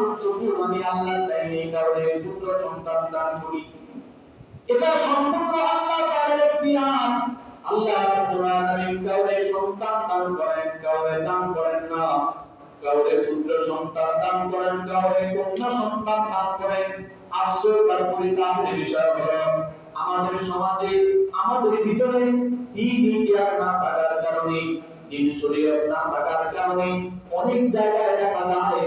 পর্যন্ত আমি আল্লাহ চাইলে কাউকে পুত্র সন্তান দান করি। এটা সম্পূর্ণ আল্লাহ তাআলার ইখতিয়ার। আল্লাহ রাব্বুল আলামিন কাউকে সন্তান দান করেন, কাউকে দান করেন না। কাউকে পুত্র সন্তান দান করেন, কাউকে কন্যা সন্তান দান করেন। আফসোস আর পরিতাপের বিষয় হলো আমাদের সমাজে, আমাদের ভিতরে দিন জ্ঞান না থাকার কারণে, দিন শরীয়ত না থাকার কারণে অনেক জায়গায় দেখা যায়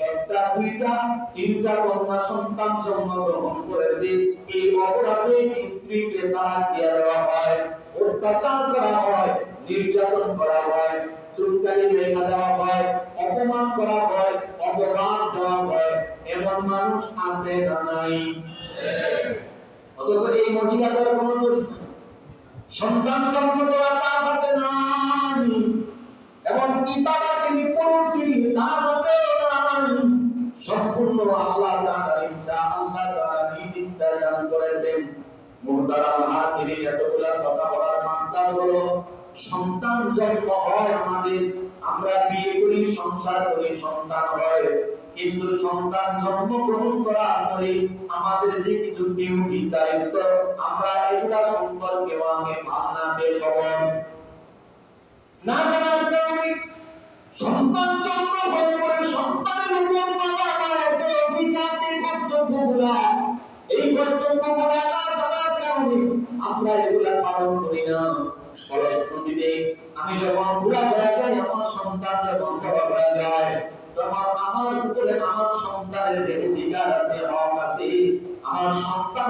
একটা, দুইটা, তিনটা কন্যা সন্তান জন্মগ্রহণ করেছে। এই অপরাধে স্ত্রীকে তালাক দিয়ে দেওয়া হয়, অত্যাচার করা হয়, নির্যাতন করা হয়, চুলকানি রেখা দেওয়া হয়, অপমান করা হয়, অপমান দেওয়া হয়। এমন মানুষ আছে না নাই? অথচ এই মহিলাদের কোনো দোষ নেই, সন্তান জন্ম দেওয়া তার হাতে নাই, এবং কি তারা তিনি পুরুষিনী তার হাতে নাই। সম্পূর্ণ আল্লাহ তাআলার ইচ্ছা, আল্লাহ তাআলা নিজ ইচ্ছায় দান করেছেন। মুহতারাম হাজিরিন, এতগুলা কথা বলার মাকসাদ হলো সন্তান জন্ম হয় আমাদের, আমরা বিয়ে করি, সংসার করি, সন্তান হয়, কিন্তু সন্তান জন্মগ্রহণ করার পরে আমাদের যে কিছু ডিউটি দায়িত্ব, আমরা এগুলা সম্পর্কে আগে ভাবনা বের খবর না জানার কারণে সন্তান জন্ম হয়ে পড়ে সন্তানের উপর বাবা মায়ের যে অধিকার, এই কর্তব্যগুলা, এই কর্তব্যগুলা না জানার কারণে আমরা এগুলা পালন করি না। ফলশ্রুতিতে আমি যখন বুড়া হয়ে যাই, আমার সন্তান যখন বড় হয়ে যায়, তখন আমার উপরে আমার সন্তানের যে অধিকার আছে, হক আছে, আমার সন্তান